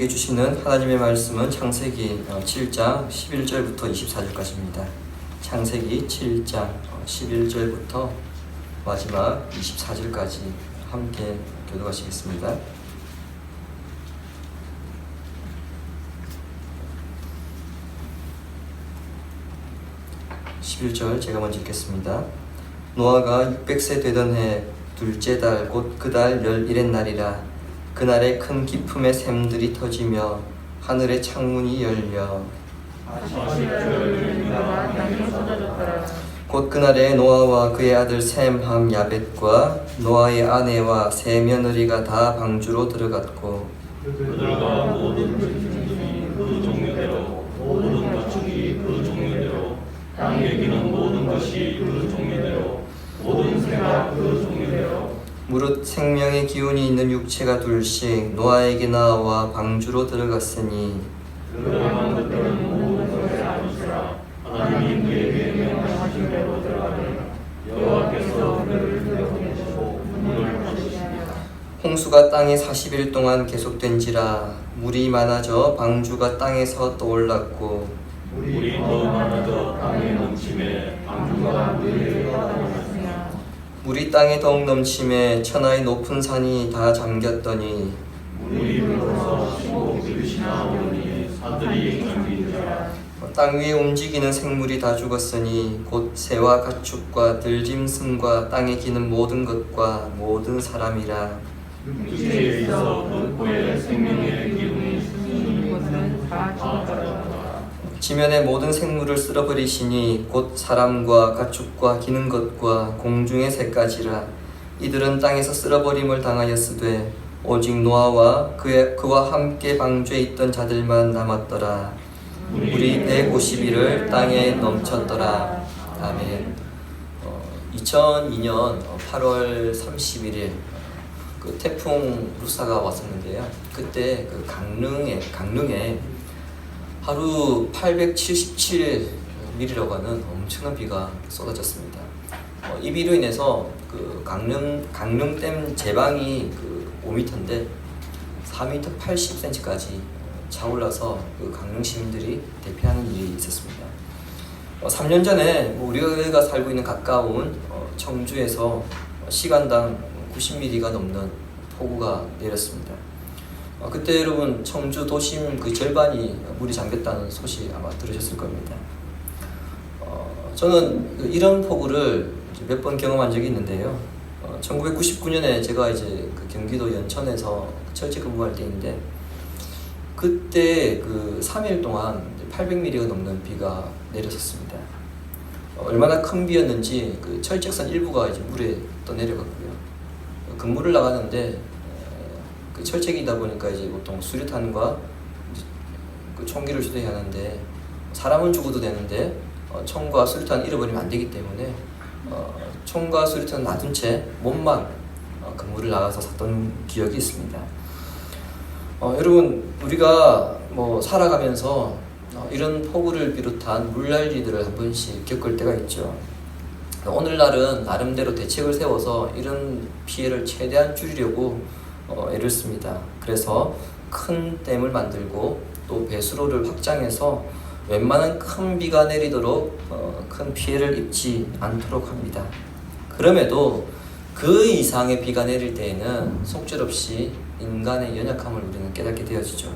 우리에게 주시는 하나님의 말씀은 창세기 7장 11절부터 24절까지입니다. 창세기 7장 11절부터 마지막 24절까지 함께 교독하시겠습니다. 11절 제가 먼저 읽겠습니다. 노아가 600세 되던 해 둘째 달 곧 그 달 11의 날이라. 그날에 큰 기품의 샘들이 터지며 하늘의 창문이 열려 곧 그날에 노아와 그의 아들 셈, 함, 야벳과 노아의 아내와 세 며느리가 다 방주로 들어갔고 그들과 모든 짐승이 그 종류대로 모든 가축이 그 종류대로 땅에 기는 모든 것이 그 종류대로 모든 새가 그 종류대로 무릇 생명의 기운이 있는 육체가 둘씩 노아에게 나와 방주로 들어갔으니 들어간 것들은 모든 것의 아니시라. 하나님이 그에게 명하신 대로 들어가니 여호와께서 그를 들여보내시고 문을 닫으시니라. 홍수가 땅에 40일 동안 계속된지라. 물이 많아져 방주가 땅에서 떠올랐고 물이 더 많아져 땅에 넘침에 방주가 물 위에 떠올랐으며 물이 땅에 더욱 넘침에 천하의 높은 산이 다 잠겼더니 물이 불어서 15규빗이나 오르니 산들이 잠긴지라. 땅 위에 움직이는 생물이 다 죽었으니 곧 새와 가축과 들짐승과 땅에 기는 모든 것과 모든 사람이라. 육체에 있어 그 코에 생명의 기운이 있는 것은 다 죽었더라. 지면의 모든 생물을 쓸어버리시니 곧 사람과 가축과 기는 것과 공중의 새까지라. 이들은 땅에서 쓸어버림을 당하였으되 오직 노아와 그와 함께 방주에 있던 자들만 남았더라. 물이 150일을 땅에 넘쳤더라. 아멘. 2002년 8월 31일 그 태풍 루사가 왔었는데요. 그때 그 강릉에 하루 877mm라고 하는 엄청난 비가 쏟아졌습니다. 이 비로 인해서 그 강릉댐 제방이 그 5m인데 4m 80cm까지 차올라서 그 강릉 시민들이 대피하는 일이 있었습니다. 3년 전에 우리가 살고 있는 가까운 청주에서 시간당 90mm가 넘는 폭우가 내렸습니다. 그때 여러분 청주 도심 그 절반이 물이 잠겼다는 소식 아마 들으셨을 겁니다. 저는 이런 폭우를 몇 번 경험한 적이 있는데요. 1999년에 제가 이제 그 경기도 연천에서 철제 근무할 때인데 그때 그 3일 동안 800mm가 넘는 비가 내렸었습니다. 얼마나 큰 비였는지 그 철책선 일부가 이제 물에 떠내려갔고요. 근무를 나가는데 그 철책이다 보니까 이제 보통 수류탄과 그 총기를 주도해야 하는데 사람은 죽어도 되는데 총과 수류탄 잃어버리면 안 되기 때문에 총과 수류탄 놔둔 채 몸만 근무를 나가서 샀던 기억이 있습니다. 여러분 우리가 살아가면서 이런 폭우를 비롯한 물난리들을 한 번씩 겪을 때가 있죠. 오늘날은 나름대로 대책을 세워서 이런 피해를 최대한 줄이려고 애를 씁니다. 그래서 큰 댐을 만들고 또 배수로를 확장해서 웬만한 큰 비가 내리도록 큰 피해를 입지 않도록 합니다. 그럼에도 그 이상의 비가 내릴 때에는 속절없이 인간의 연약함을 우리는 깨닫게 되어지죠.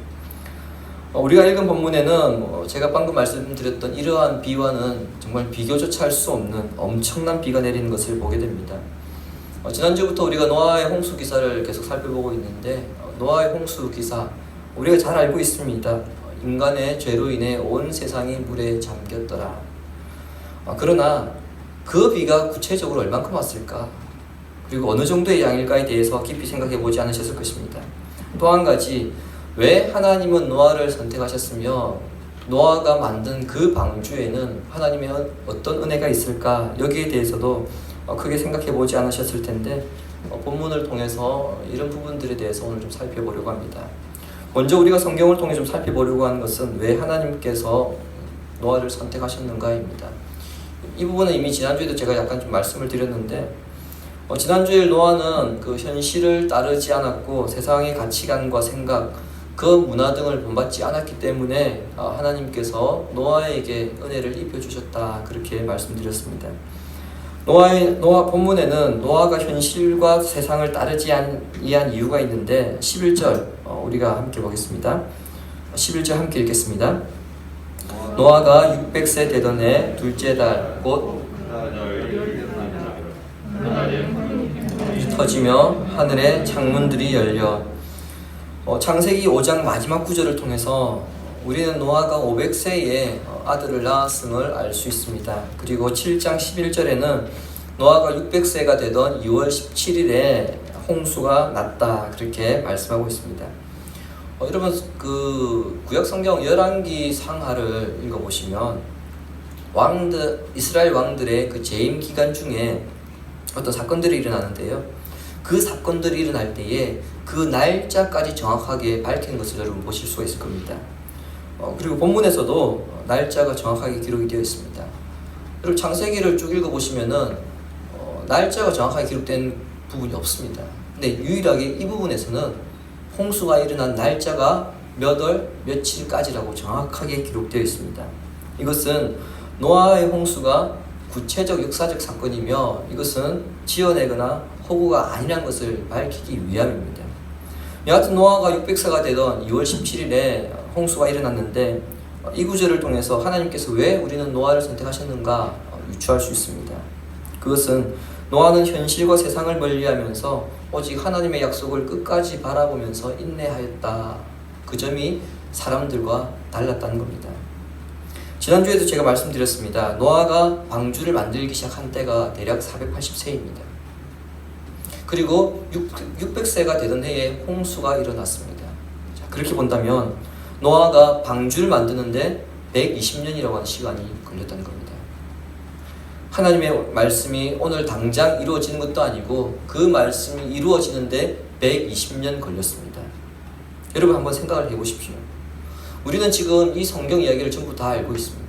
우리가 읽은 본문에는 제가 방금 말씀드렸던 이러한 비와는 정말 비교조차 할 수 없는 엄청난 비가 내리는 것을 보게 됩니다. 지난주부터 우리가 노아의 홍수 기사를 계속 살펴보고 있는데 노아의 홍수 기사 우리가 잘 알고 있습니다. 인간의 죄로 인해 온 세상이 물에 잠겼더라. 그러나 그 비가 구체적으로 얼만큼 왔을까? 그리고 어느 정도의 양일까에 대해서 깊이 생각해 보지 않으셨을 것입니다. 또 한 가지, 왜 하나님은 노아를 선택하셨으며 노아가 만든 그 방주에는 하나님의 어떤 은혜가 있을까? 여기에 대해서도 크게 생각해 보지 않으셨을 텐데 본문을 통해서 이런 부분들에 대해서 오늘 좀 살펴보려고 합니다. 먼저 우리가 성경을 통해 좀 살펴보려고 하는 것은 왜 하나님께서 노아를 선택하셨는가입니다. 이 부분은 이미 지난주에도 제가 약간 좀 말씀을 드렸는데 지난주에 노아는 그 현실을 따르지 않았고 세상의 가치관과 생각 그 문화 등을 본받지 않았기 때문에 하나님께서 노아에게 은혜를 입혀주셨다, 그렇게 말씀드렸습니다. 노아 본문에는 노아가 현실과 세상을 따르지 아니한 이유가 있는데 11절 우리가 함께 보겠습니다. 11절 함께 읽겠습니다. 노아가 600세 되던 해 둘째 달 곧 터지며 하늘의 창문들이 열려. 창세기 5장 마지막 구절을 통해서 우리는 노아가 500세에 아들을 낳았음을 알 수 있습니다. 그리고 7장 11절에는 노아가 600세가 되던 2월 17일에 홍수가 났다, 그렇게 말씀하고 있습니다. 여러분, 그 구약 성경 열왕기 상하를 읽어보시면 이스라엘 왕들의 그 재임 기간 중에 어떤 사건들이 일어나는데요. 그 사건들이 일어날 때에 그 날짜까지 정확하게 밝힌 것을 여러분 보실 수가 있을 겁니다. 그리고 본문에서도 날짜가 정확하게 기록이 되어 있습니다. 그리고 창세기를 쭉 읽어보시면은 날짜가 정확하게 기록된 부분이 없습니다. 근데 유일하게 이 부분에서는 홍수가 일어난 날짜가 몇 월 며칠까지라고 정확하게 기록되어 있습니다. 이것은 노아의 홍수가 구체적 역사적 사건이며 이것은 지어내거나 허구가 아니라는 것을 밝히기 위함입니다. 여하튼 노아가 600세가 되던 2월 17일에 홍수가 일어났는데 이 구절을 통해서 하나님께서 왜 우리는 노아를 선택하셨는가 유추할 수 있습니다. 그것은 노아는 현실과 세상을 멀리하면서 오직 하나님의 약속을 끝까지 바라보면서 인내하였다. 그 점이 사람들과 달랐다는 겁니다. 지난주에도 제가 말씀드렸습니다. 노아가 방주를 만들기 시작한 때가 대략 480세입니다. 그리고 600세가 되던 해에 홍수가 일어났습니다. 자, 그렇게 본다면 노아가 방주를 만드는데 120년이라고 하는 시간이 걸렸다는 겁니다. 하나님의 말씀이 오늘 당장 이루어지는 것도 아니고 그 말씀이 이루어지는데 120년 걸렸습니다. 여러분 한번 생각을 해보십시오. 우리는 지금 이 성경 이야기를 전부 다 알고 있습니다.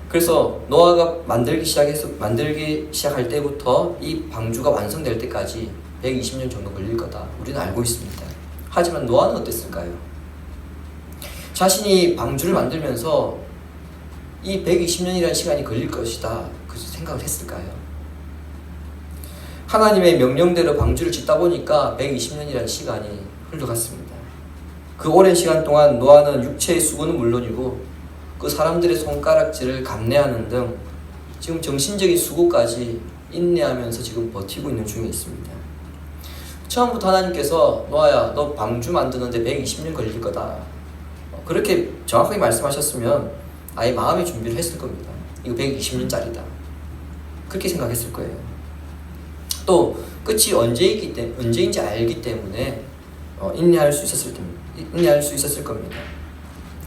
그래서 노아가 만들기 시작할 때부터 이 방주가 완성될 때까지 120년 정도 걸릴 거다, 우리는 알고 있습니다. 하지만 노아는 어땠을까요? 자신이 방주를 만들면서 이 120년이라는 시간이 걸릴 것이다, 그 생각을 했을까요? 하나님의 명령대로 방주를 짓다 보니까 120년이라는 시간이 흘러갔습니다. 그 오랜 시간 동안 노아는 육체의 수고는 물론이고 그 사람들의 손가락질을 감내하는 등 지금 정신적인 수고까지 인내하면서 지금 버티고 있는 중에 있습니다. 처음부터 하나님께서 노아야, 너 방주 만드는데 120년 걸릴 거다, 그렇게 정확하게 말씀하셨으면 아예 마음의 준비를 했을 겁니다. 이거 120년짜리다, 그렇게 생각했을 거예요. 또 끝이 언제인지 알기 때문에 인내할 수 있었을 겁니다.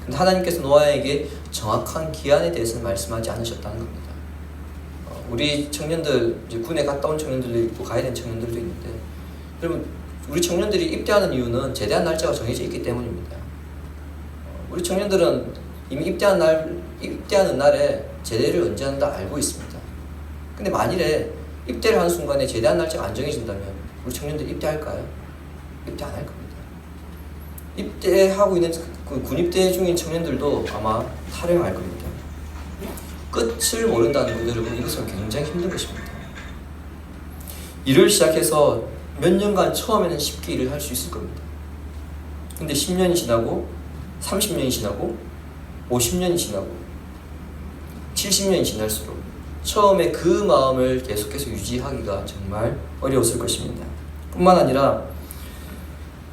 근데 하나님께서 노아에게 정확한 기한에 대해서는 말씀하지 않으셨다는 겁니다. 우리 청년들, 이제 군에 갔다 온 청년들도 있고 가야 되는 청년들도 있는데, 여러분, 우리 청년들이 입대하는 이유는 제대한 날짜가 정해져 있기 때문입니다. 우리 청년들은 이미 입대하는 날에 제대를 언제 한다 알고 있습니다. 근데 만일에 입대를 하는 순간에 제대한 날짜가 안 정해진다면 우리 청년들이 입대할까요? 입대 안 할 겁니다. 입대하고 있는 군입대 중인 청년들도 아마 탈영할 겁니다. 끝을 모른다는 것, 여러분, 이것은 굉장히 힘든 것입니다. 일을 시작해서 몇 년간 처음에는 쉽게 일을 할 수 있을 겁니다. 근데 10년이 지나고 30년이 지나고 50년이 지나고 70년이 지날수록 처음에 그 마음을 계속해서 유지하기가 정말 어려웠을 것입니다. 뿐만 아니라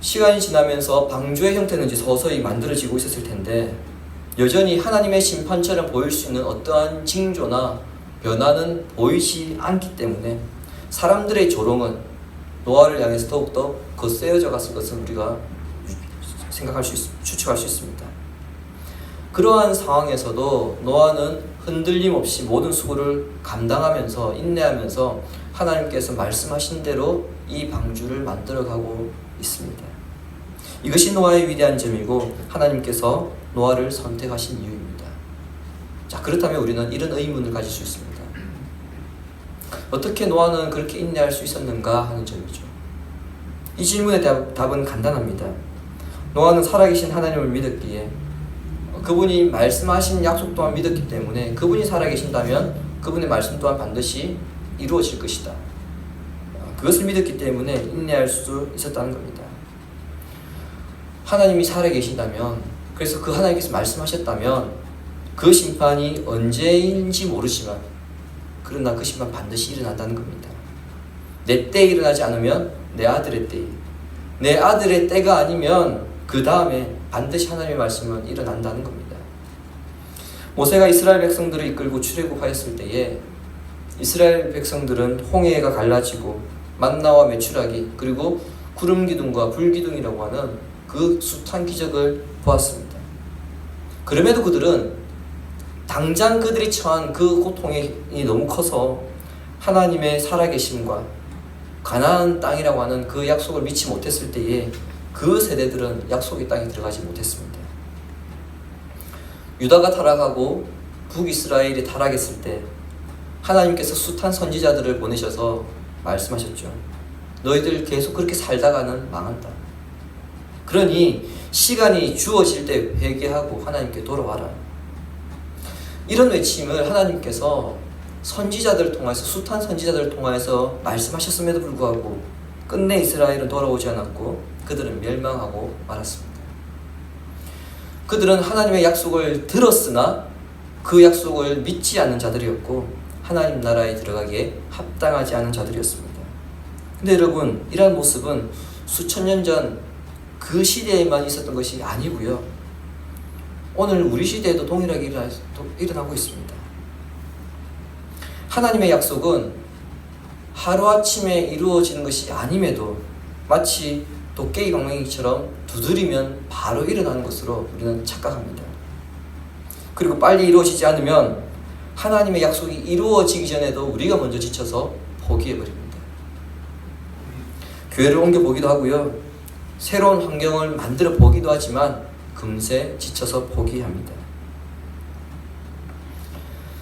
시간이 지나면서 방주의 형태는 이제 서서히 만들어지고 있었을 텐데 여전히 하나님의 심판처럼 보일 수 있는 어떠한 징조나 변화는 보이지 않기 때문에 사람들의 조롱은 노아를 향해서 더욱더 거세어져 갔을 것을 우리가 추측할 수 있습니다. 그러한 상황에서도 노아는 흔들림 없이 모든 수고를 감당하면서 인내하면서 하나님께서 말씀하신 대로 이 방주를 만들어가고 있습니다. 이것이 노아의 위대한 점이고 하나님께서 노아를 선택하신 이유입니다. 자, 그렇다면 우리는 이런 의문을 가질 수 있습니다. 어떻게 노아는 그렇게 인내할 수 있었는가 하는 점이죠. 이 질문의 답은 간단합니다. 노아는 살아계신 하나님을 믿었기에 그분이 말씀하신 약속 또한 믿었기 때문에 그분이 살아계신다면 그분의 말씀 또한 반드시 이루어질 것이다. 그것을 믿었기 때문에 인내할 수 있었다는 겁니다. 하나님이 살아계신다면, 그래서 그 하나님께서 말씀하셨다면 그 심판이 언제인지 모르지만 그러나 그 심판 반드시 일어난다는 겁니다. 내 때에 일어나지 않으면 내 아들의 때에, 내 아들의 때가 아니면 그 다음에 반드시 하나님의 말씀은 일어난다는 겁니다. 모세가 이스라엘 백성들을 이끌고 출애굽하였을 때에 이스라엘 백성들은 홍해가 갈라지고 만나와 메추라기 그리고 구름 기둥과 불 기둥이라고 하는 그 숱한 기적을 보았습니다. 그럼에도 그들은 당장 그들이 처한 그 고통이 너무 커서 하나님의 살아계심과 가나안 땅이라고 하는 그 약속을 믿지 못했을 때에 그 세대들은 약속의 땅에 들어가지 못했습니다. 유다가 타락하고 북이스라엘이 타락했을 때 하나님께서 숱한 선지자들을 보내셔서 말씀하셨죠. 너희들 계속 그렇게 살다가는 망한다. 그러니 시간이 주어질 때 회개하고 하나님께 돌아와라. 이런 외침을 하나님께서 선지자들을 통해서, 숱한 선지자들을 통해서 말씀하셨음에도 불구하고 끝내 이스라엘은 돌아오지 않았고 그들은 멸망하고 말았습니다. 그들은 하나님의 약속을 들었으나 그 약속을 믿지 않는 자들이었고 하나님 나라에 들어가기에 합당하지 않은 자들이었습니다. 근데 여러분, 이러한 모습은 수천 년 전 그 시대에만 있었던 것이 아니고요. 오늘 우리 시대에도 동일하게 일어나고 있습니다. 하나님의 약속은 하루아침에 이루어지는 것이 아님에도 마치 도깨비 방망이처럼 두드리면 바로 일어나는 것으로 우리는 착각합니다. 그리고 빨리 이루어지지 않으면 하나님의 약속이 이루어지기 전에도 우리가 먼저 지쳐서 포기해버립니다. 교회를 옮겨보기도 하고요. 새로운 환경을 만들어 보기도 하지만 금세 지쳐서 포기합니다.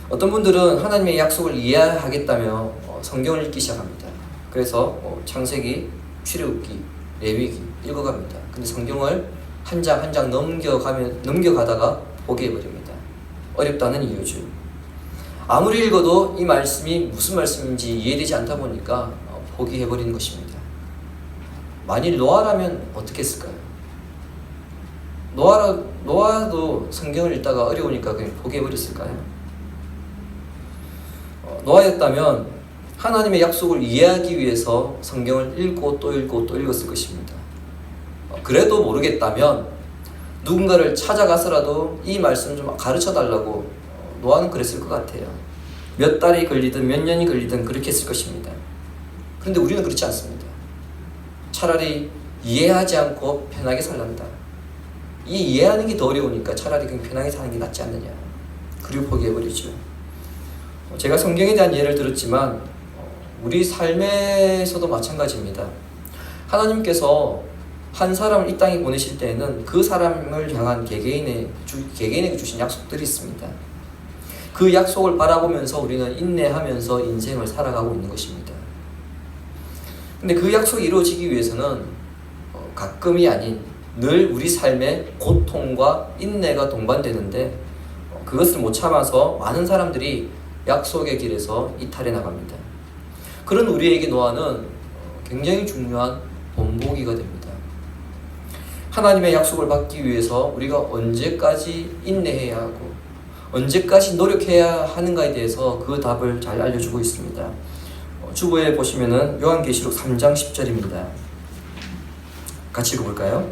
어떤 분들은 하나님의 약속을 이해하겠다며 성경을 읽기 시작합니다. 그래서 창세기, 출애굽기, 레위기 읽어갑니다. 근데 성경을 한 장 한 장 넘겨가다가 포기해버립니다. 어렵다는 이유죠. 아무리 읽어도 이 말씀이 무슨 말씀인지 이해되지 않다 보니까 포기해버리는 것입니다. 만일 노아라면 어떻게 했을까요? 노아도 성경을 읽다가 어려우니까 그냥 포기해버렸을까요? 노아였다면 하나님의 약속을 이해하기 위해서 성경을 읽고 또 읽고 또 읽었을 것입니다. 그래도 모르겠다면 누군가를 찾아가서라도 이 말씀 좀 가르쳐달라고 노아는 그랬을 것 같아요. 몇 달이 걸리든 몇 년이 걸리든 그렇게 했을 것입니다. 그런데 우리는 그렇지 않습니다. 차라리 이해하지 않고 편하게 살란다. 이 이해하는 게 더 어려우니까 차라리 그냥 편하게 사는 게 낫지 않느냐. 그리고 포기해버리죠. 제가 성경에 대한 예를 들었지만 우리 삶에서도 마찬가지입니다. 하나님께서 한 사람을 이 땅에 보내실 때에는 그 사람을 향한 개개인에게 주신 약속들이 있습니다. 그 약속을 바라보면서 우리는 인내하면서 인생을 살아가고 있는 것입니다. 근데 그 약속이 이루어지기 위해서는 가끔이 아닌 늘 우리 삶에 고통과 인내가 동반되는데 그것을 못 참아서 많은 사람들이 약속의 길에서 이탈해 나갑니다. 그런 우리에게 노아는 굉장히 중요한 본보기가 됩니다. 하나님의 약속을 받기 위해서 우리가 언제까지 인내해야 하고 언제까지 노력해야 하는가에 대해서 그 답을 잘 알려주고 있습니다. 주보에 보시면은 요한계시록 3장 10절입니다. 같이 읽어볼까요?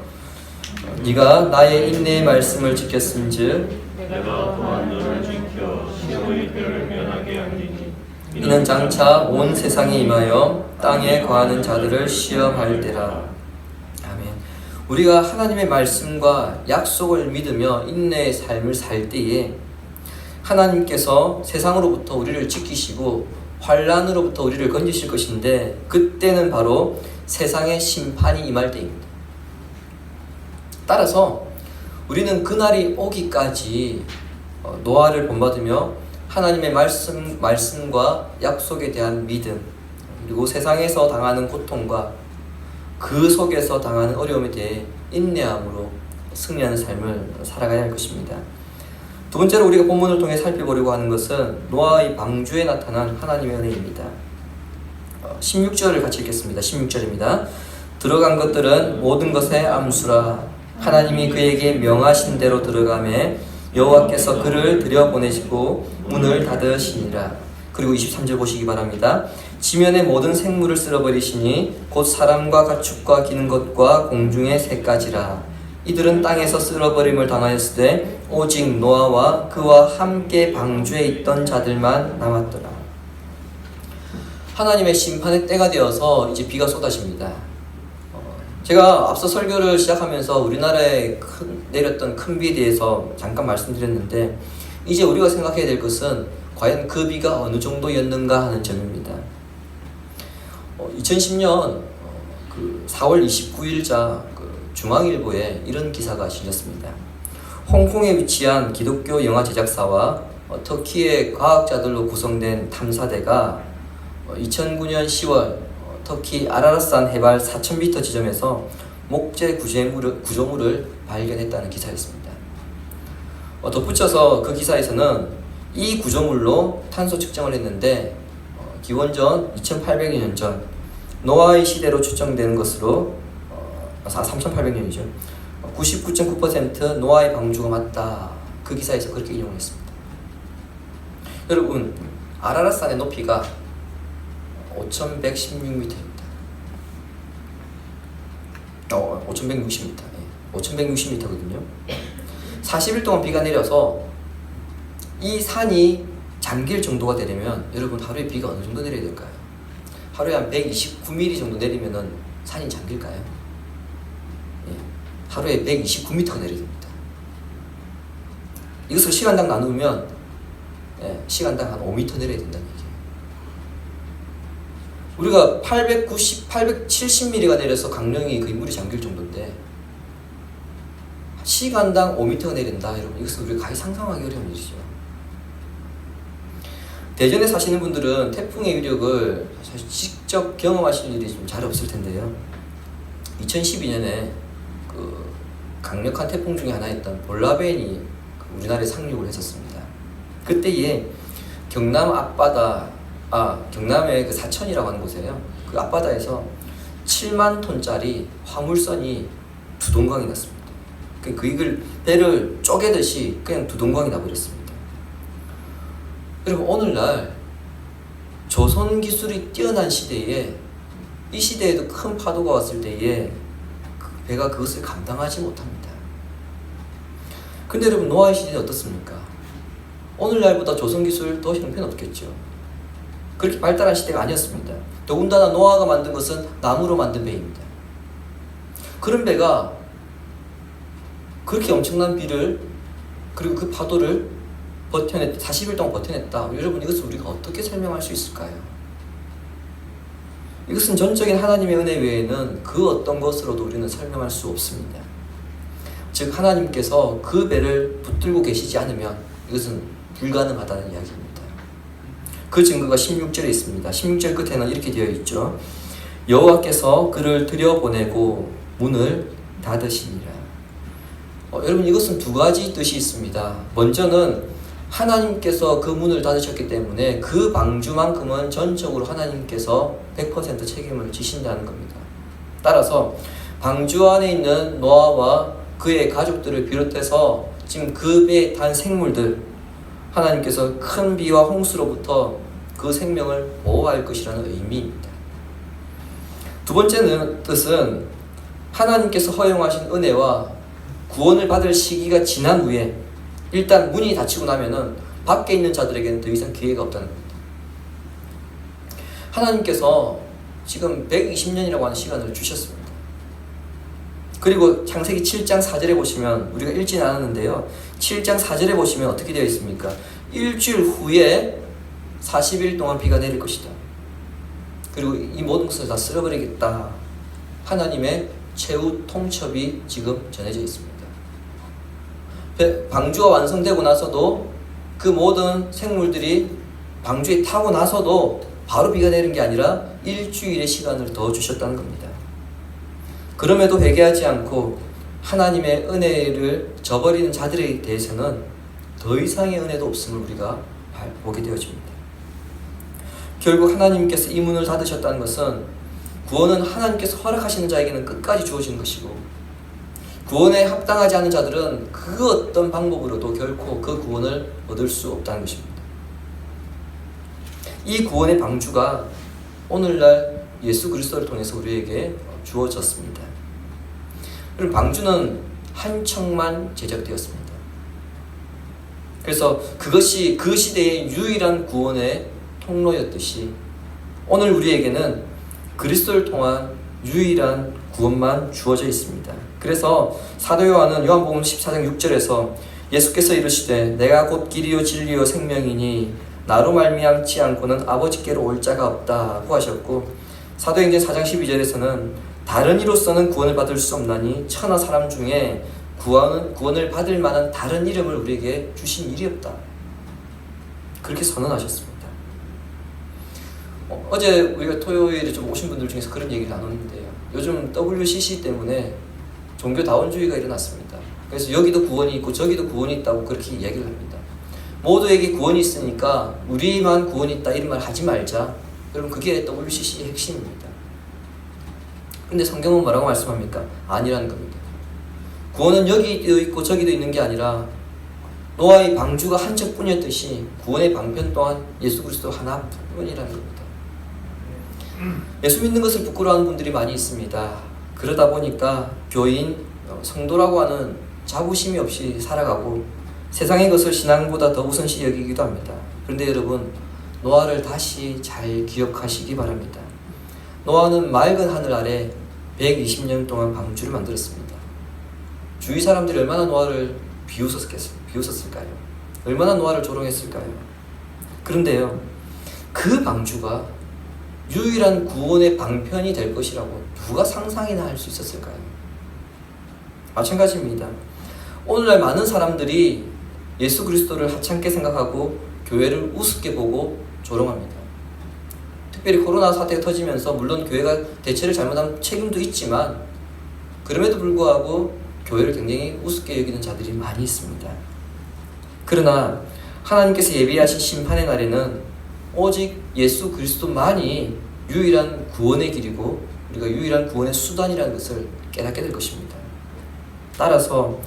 네가 나의 인내의 말씀을 지켰음즉 내가 또한 너를 지켜 시험의 때를 면하게 하리니 이는 장차 온 세상에 임하여 땅에 거하는 자들을 시험할 때라. 아멘. 우리가 하나님의 말씀과 약속을 믿으며 인내의 삶을 살 때에 하나님께서 세상으로부터 우리를 지키시고 환난으로부터 우리를 건지실 것인데 그때는 바로 세상의 심판이 임할 때입니다. 따라서 우리는 그날이 오기까지 노아를 본받으며 하나님의 말씀과 약속에 대한 믿음, 그리고 세상에서 당하는 고통과 그 속에서 당하는 어려움에 대해 인내함으로 승리하는 삶을 살아가야 할 것입니다. 두 번째로 우리가 본문을 통해 살펴보려고 하는 것은 노아의 방주에 나타난 하나님의 은혜입니다. 16절을 같이 읽겠습니다. 16절입니다. 들어간 것들은 모든 것의 암수라. 하나님이 그에게 명하신 대로 들어가매 여호와께서 그를 들여보내시고 문을 닫으시니라. 그리고 23절 보시기 바랍니다. 지면의 모든 생물을 쓸어버리시니 곧 사람과 가축과 기는 것과 공중의 새까지라. 이들은 땅에서 쓸어버림을 당하였으되 오직 노아와 그와 함께 방주에 있던 자들만 남았더라. 하나님의 심판의 때가 되어서 이제 비가 쏟아집니다. 제가 앞서 설교를 시작하면서 우리나라에 내렸던 큰 비에 대해서 잠깐 말씀드렸는데, 이제 우리가 생각해야 될 것은 과연 그 비가 어느 정도였는가 하는 점입니다. 2010년 4월 29일자 중앙일보에 이런 기사가 실렸습니다. 홍콩에 위치한 기독교 영화 제작사와 터키의 과학자들로 구성된 탐사대가 2009년 10월 터키 아라라산 해발 4,000m 지점에서 목재 구조물을 발견했다는 기사였습니다. 덧붙여서 그 기사에서는 이 구조물로 탄소 측정을 했는데 기원전 2800년 전 노아의 시대로 추정되는 것으로 3800년이죠. 99.9% 노아의 방주가 맞다. 그 기사에서 그렇게 인용을 했습니다. 여러분, 아라라산의 높이가 5116m입니다. 5160m. 5160m거든요. 40일 동안 비가 내려서 이 산이 잠길 정도가 되려면 여러분 하루에 비가 어느 정도 내려야 될까요? 하루에 한 129mm 정도 내리면은 산이 잠길까요? 하루에 129m가 내려야 됩니다. 이것을 시간당 나누면 시간당 한 5m 내려야 된다는 얘기예요. 우리가 870mm가 내려서 강릉이 그 물이 잠길 정도인데 시간당 5m가 내린다. 여러분, 이것은 우리가 가히 상상하기 어려운 일이죠. 대전에 사시는 분들은 태풍의 위력을 사실 직접 경험하실 일이 좀 잘 없을 텐데요. 2012년에 그 강력한 태풍 중에 하나였던 볼라벤이 우리나라에 상륙을 했었습니다. 그때에 경남 경남의 그 사천이라고 하는 곳이에요. 그 앞바다에서 7만 톤짜리 화물선이 두동강이 났습니다. 그 배를 쪼개듯이 그냥 두동강이 나버렸습니다. 여러분, 오늘날 조선 기술이 뛰어난 시대에, 이 시대에도 큰 파도가 왔을 때에 그 배가 그것을 감당하지 못합니다. 근데 여러분, 노아의 시대는 어떻습니까? 오늘날보다 조선 기술 더 형편없겠죠. 그렇게 발달한 시대가 아니었습니다. 더군다나 노아가 만든 것은 나무로 만든 배입니다. 그런 배가 그렇게 엄청난 비를, 그리고 그 파도를 40일 동안 버텨냈다. 여러분, 이것을 우리가 어떻게 설명할 수 있을까요? 이것은 전적인 하나님의 은혜 외에는 그 어떤 것으로도 우리는 설명할 수 없습니다. 즉, 하나님께서 그 배를 붙들고 계시지 않으면 이것은 불가능하다는 이야기입니다. 그 증거가 16절에 있습니다. 16절 끝에는 이렇게 되어 있죠. 여호와께서 그를 들여보내고 문을 닫으시니라. 여러분, 이것은 두 가지 뜻이 있습니다. 먼저는 하나님께서 그 문을 닫으셨기 때문에 그 방주만큼은 전적으로 하나님께서 100% 책임을 지신다는 겁니다. 따라서 방주 안에 있는 노아와 그의 가족들을 비롯해서 지금 그 배에 탄 생물들, 하나님께서 큰 비와 홍수로부터 그 생명을 보호할 것이라는 의미입니다. 두 번째 뜻은 하나님께서 허용하신 은혜와 구원을 받을 시기가 지난 후에 일단 문이 닫히고 나면은 밖에 있는 자들에게는 더 이상 기회가 없다는 겁니다. 하나님께서 지금 120년이라고 하는 시간을 주셨습니다. 그리고 창세기 7장 4절에 보시면, 우리가 읽지는 않았는데요, 7장 4절에 보시면 어떻게 되어 있습니까? 일주일 후에 40일 동안 비가 내릴 것이다. 그리고 이 모든 것을 다 쓸어버리겠다. 하나님의 최후 통첩이 지금 전해져 있습니다. 방주가 완성되고 나서도 그 모든 생물들이 방주에 타고 나서도 바로 비가 내린 게 아니라 일주일의 시간을 더 주셨다는 겁니다. 그럼에도 회개하지 않고 하나님의 은혜를 저버리는 자들에 대해서는 더 이상의 은혜도 없음을 우리가 보게 되어집니다. 결국 하나님께서 이 문을 닫으셨다는 것은 구원은 하나님께서 허락하시는 자에게는 끝까지 주어지는 것이고, 구원에 합당하지 않은 자들은 그 어떤 방법으로도 결코 그 구원을 얻을 수 없다는 것입니다. 이 구원의 방주가 오늘날 예수 그리스도를 통해서 우리에게 주어졌습니다. 그리고 방주는 한 척만 제작되었습니다. 그래서 그것이 그 시대의 유일한 구원의 통로였듯이 오늘 우리에게는 그리스도를 통한 유일한 구원만 주어져 있습니다. 그래서 사도 요한은 요한복음 14장 6절에서 예수께서 이르시되 내가 곧 길이요 진리요 생명이니 나로 말미암지 않고는 아버지께로 올 자가 없다고 하셨고, 사도행전 4장 12절에서는 다른 이로서는 구원을 받을 수 없나니 천하 사람 중에 구원을 받을 만한 다른 이름을 우리에게 주신 일이 없다, 그렇게 선언하셨습니다. 어제 우리가 토요일에 좀 오신 분들 중에서 그런 얘기를 나눴는데요. 요즘 WCC 때문에 종교다원주의가 일어났습니다. 그래서 여기도 구원이 있고 저기도 구원이 있다고 그렇게 이야기를 합니다. 모두에게 구원이 있으니까 우리만 구원이 있다 이런 말 하지 말자. 여러분, 그게 WCC의 핵심입니다. 근데 성경은 뭐라고 말씀합니까? 아니라는 겁니다. 구원은 여기도 있고 저기도 있는 게 아니라 노아의 방주가 한 척뿐이었듯이 구원의 방편 또한 예수 그리스도 하나뿐이라는 겁니다. 예수 믿는 것을 부끄러워하는 분들이 많이 있습니다. 그러다 보니까 교인, 성도라고 하는 자부심이 없이 살아가고 세상의 것을 신앙보다 더 우선시 여기기도 합니다. 그런데 여러분, 노아를 다시 잘 기억하시기 바랍니다. 노아는 맑은 하늘 아래 120년 동안 방주를 만들었습니다. 주위 사람들이 얼마나 노아를 비웃었을까요? 얼마나 노아를 조롱했을까요? 그런데요, 그 방주가 유일한 구원의 방편이 될 것이라고 누가 상상이나 할 수 있었을까요? 마찬가지입니다. 오늘날 많은 사람들이 예수 그리스도를 하찮게 생각하고 교회를 우습게 보고 조롱합니다. 특별히 코로나 사태가 터지면서 물론 교회가 대처를 잘못한 책임도 있지만 그럼에도 불구하고 교회를 굉장히 우습게 여기는 자들이 많이 있습니다. 그러나 하나님께서 예비하신 심판의 날에는 오직 예수 그리스도만이 유일한 구원의 길이고 우리가 유일한 구원의 수단이라는 것을 깨닫게 될 것입니다. 따라서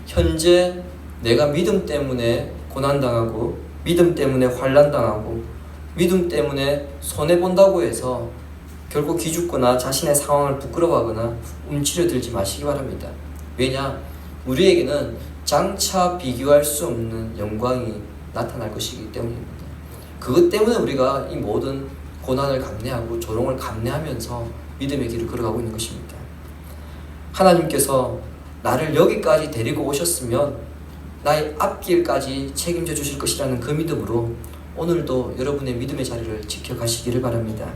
현재 내가 믿음 때문에 고난당하고 믿음 때문에 환난당하고 믿음 때문에 손해본다고 해서 결국 기죽거나 자신의 상황을 부끄러워하거나 움츠려들지 마시기 바랍니다. 왜냐? 우리에게는 장차 비교할 수 없는 영광이 나타날 것이기 때문입니다. 그것 때문에 우리가 이 모든 고난을 감내하고 조롱을 감내하면서 믿음의 길을 걸어가고 있는 것입니다. 하나님께서 나를 여기까지 데리고 오셨으면 나의 앞길까지 책임져 주실 것이라는 그 믿음으로 오늘도 여러분의 믿음의 자리를 지켜가시기를 바랍니다.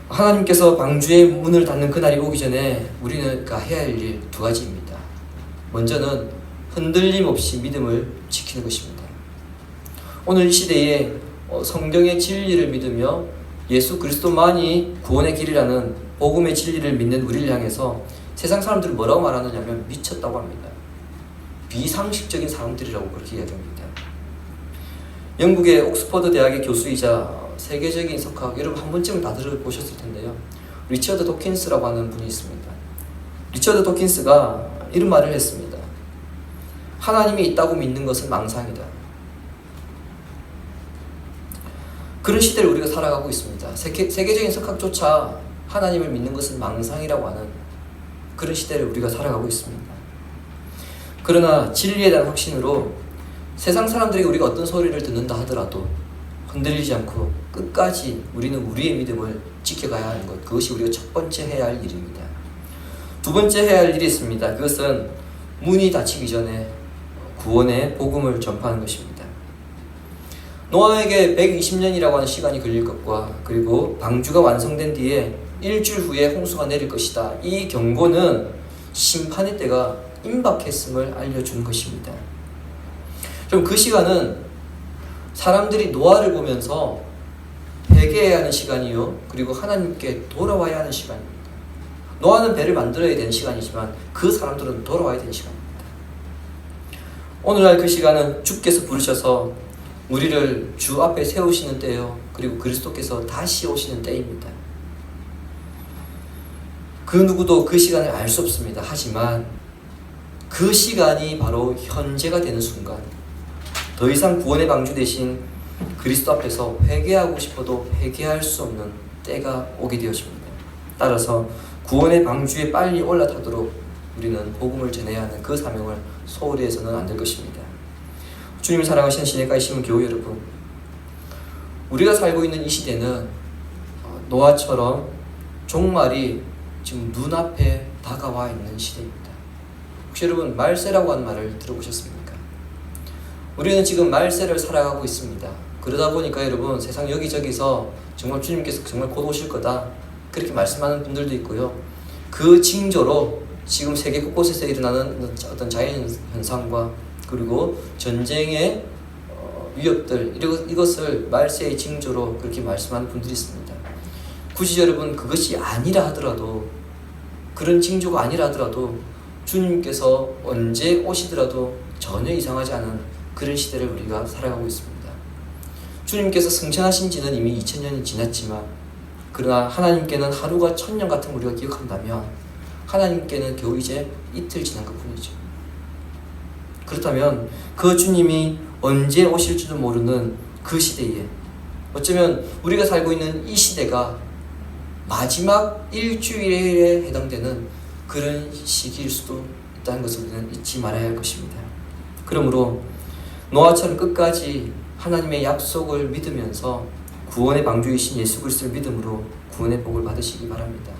하나님께서 방주의 문을 닫는 그날이 오기 전에 우리가 해야 할 일 두 가지입니다. 먼저는 흔들림 없이 믿음을 지키는 것입니다. 오늘 이 시대에 성경의 진리를 믿으며 예수 그리스도만이 구원의 길이라는 복음의 진리를 믿는 우리를 향해서 세상 사람들은 뭐라고 말하느냐면 미쳤다고 합니다. 비상식적인 사람들이라고 그렇게 이야기합니다. 영국의 옥스퍼드 대학의 교수이자 세계적인 석학, 여러분 한 번쯤은 다 들어보셨을 텐데요. 리처드 도킨스라고 하는 분이 있습니다. 리처드 도킨스가 이런 말을 했습니다. 하나님이 있다고 믿는 것은 망상이다. 그런 시대를 우리가 살아가고 있습니다. 세계적인 석학조차 하나님을 믿는 것은 망상이라고 하는 그런 시대를 우리가 살아가고 있습니다. 그러나 진리에 대한 확신으로 세상 사람들에게 우리가 어떤 소리를 듣는다 하더라도 흔들리지 않고 끝까지 우리는 우리의 믿음을 지켜가야 하는 것, 그것이 우리가 첫 번째 해야 할 일입니다. 두 번째 해야 할 일이 있습니다. 그것은 문이 닫히기 전에 구원의 복음을 전파하는 것입니다. 노아에게 120년이라고 하는 시간이 걸릴 것과 그리고 방주가 완성된 뒤에 일주일 후에 홍수가 내릴 것이다. 이 경고는 심판의 때가 임박했음을 알려주는 것입니다. 좀 그 시간은 사람들이 노아를 보면서 회개해야 하는 시간이요, 그리고 하나님께 돌아와야 하는 시간입니다. 노아는 배를 만들어야 되는 시간이지만 그 사람들은 돌아와야 되는 시간입니다. 오늘날 그 시간은 주께서 부르셔서 우리를 주 앞에 세우시는 때요, 그리고 그리스도께서 다시 오시는 때입니다. 그 누구도 그 시간을 알 수 없습니다. 하지만 그 시간이 바로 현재가 되는 순간, 더 이상 구원의 방주 대신 그리스도 앞에서 회개하고 싶어도 회개할 수 없는 때가 오게 되어집니다. 따라서 구원의 방주에 빨리 올라타도록 우리는 복음을 전해야 하는 그 사명을 소홀히 해서는 안 될 것입니다. 주님을 사랑하시는 시내가의 심은 교회 여러분, 우리가 살고 있는 이 시대는 노아처럼 종말이 지금 눈앞에 다가와 있는 시대입니다. 혹시 여러분 말세라고 하는 말을 들어보셨습니까? 우리는 지금 말세를 살아가고 있습니다. 그러다 보니까 여러분 세상 여기저기서 정말 주님께서 정말 곧 오실 거다 그렇게 말씀하는 분들도 있고요. 그 징조로 지금 세계 곳곳에서 일어나는 어떤 자연현상과 그리고 전쟁의 위협들, 이것을 말세의 징조로 그렇게 말씀하는 분들이 있습니다. 굳이 여러분 그것이 아니라 하더라도, 그런 징조가 아니라 하더라도 주님께서 언제 오시더라도 전혀 이상하지 않은 그런 시대를 우리가 살아가고 있습니다. 주님께서 승천하신 지는 이미 2000년이 지났지만, 그러나 하나님께는 하루가 1000년 같은 우리가 기억한다면 하나님께는 겨우 이제 이틀 지난 것 뿐이죠. 그렇다면 그 주님이 언제 오실지도 모르는 그 시대에, 어쩌면 우리가 살고 있는 이 시대가 마지막 일주일에 해당되는 그런 시기일 수도 있다는 것을 우리는 잊지 말아야 할 것입니다. 그러므로 노아처럼 끝까지 하나님의 약속을 믿으면서 구원의 방주이신 예수 그리스도를 믿음으로 구원의 복을 받으시기 바랍니다.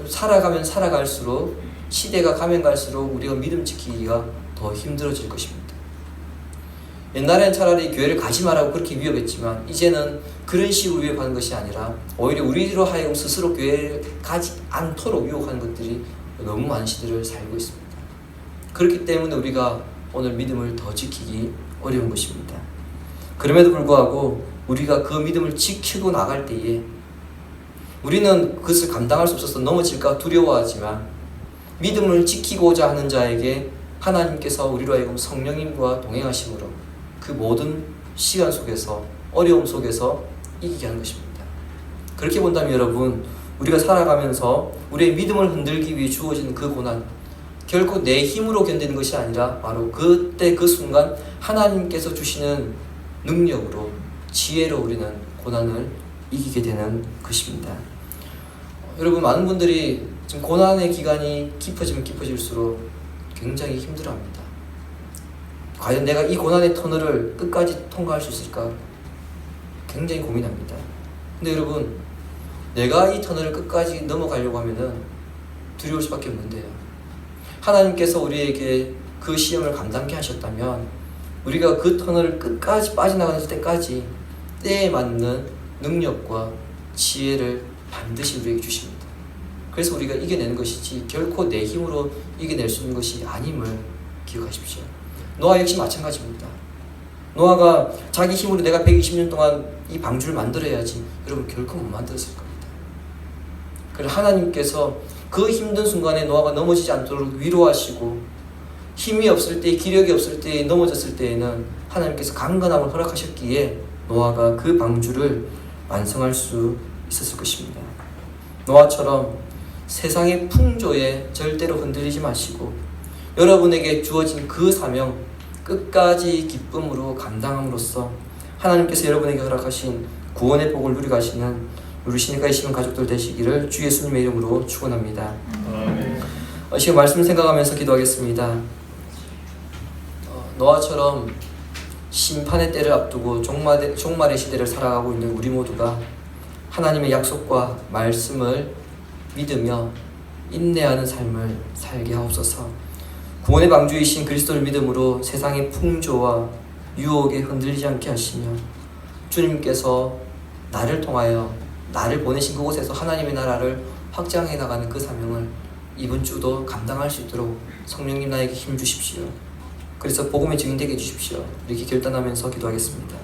살아가면 살아갈수록, 시대가 가면 갈수록 우리가 믿음 지키기가 더 힘들어질 것입니다. 옛날엔 차라리 교회를 가지 말라고 그렇게 위협했지만 이제는 그런 식으로 위협하는 것이 아니라 오히려 우리로 하여금 스스로 교회를 가지 않도록 유혹하는 것들이 너무 많은 시대를 살고 있습니다. 그렇기 때문에 우리가 오늘 믿음을 더 지키기 어려운 것입니다. 그럼에도 불구하고 우리가 그 믿음을 지키고 나갈 때에 우리는 그것을 감당할 수 없어서 넘어질까 두려워하지만, 믿음을 지키고자 하는 자에게 하나님께서 우리로 하여금 성령님과 동행하심으로 그 모든 시간 속에서, 어려움 속에서 이기게 하는 것입니다. 그렇게 본다면 여러분, 우리가 살아가면서 우리의 믿음을 흔들기 위해 주어지는 그 고난, 결코 내 힘으로 견디는 것이 아니라 바로 그때 그 순간 하나님께서 주시는 능력으로, 지혜로 우리는 고난을 이기게 되는 것입니다. 여러분, 많은 분들이 지금 고난의 기간이 깊어지면 깊어질수록 굉장히 힘들어합니다. 과연 내가 이 고난의 터널을 끝까지 통과할 수 있을까? 굉장히 고민합니다. 근데 여러분, 내가 이 터널을 끝까지 넘어가려고 하면은 두려울 수밖에 없는데요. 하나님께서 우리에게 그 시험을 감당케 하셨다면 우리가 그 터널을 끝까지 빠져나가는 때까지 때에 맞는 능력과 지혜를 반드시 우리에게 주십니다. 그래서 우리가 이겨내는 것이지 결코 내 힘으로 이겨낼 수 있는 것이 아님을 기억하십시오. 노아 역시 마찬가지입니다. 노아가 자기 힘으로 내가 120년 동안 이 방주를 만들어야지, 여러분 결코 못 만들었을 겁니다. 그래서 하나님께서 그 힘든 순간에 노아가 넘어지지 않도록 위로하시고, 힘이 없을 때, 기력이 없을 때, 넘어졌을 때에는 하나님께서 강건함을 허락하셨기에 노아가 그 방주를 완성할 수 있었을 것입니다. 노아처럼 세상의 풍조에 절대로 흔들리지 마시고 여러분에게 주어진 그 사명 끝까지 기쁨으로 감당함으로써 하나님께서 여러분에게 허락하신 구원의 복을 누리고 가시는 우리 신의가에 심은 가족들 되시기를 주 예수님의 이름으로 축원합니다. 지금 말씀 생각하면서 기도하겠습니다. 노아처럼 심판의 때를 앞두고 종말의 시대를 살아가고 있는 우리 모두가 하나님의 약속과 말씀을 믿으며 인내하는 삶을 살게 하옵소서. 구원의 방주이신 그리스도를 믿음으로 세상의 풍조와 유혹에 흔들리지 않게 하시며, 주님께서 나를 통하여 나를 보내신 그곳에서 하나님의 나라를 확장해 나가는 그 사명을 이번 주도 감당할 수 있도록 성령님 나에게 힘 주십시오. 그래서 복음의 증인 되게 해주십시오. 이렇게 결단하면서 기도하겠습니다.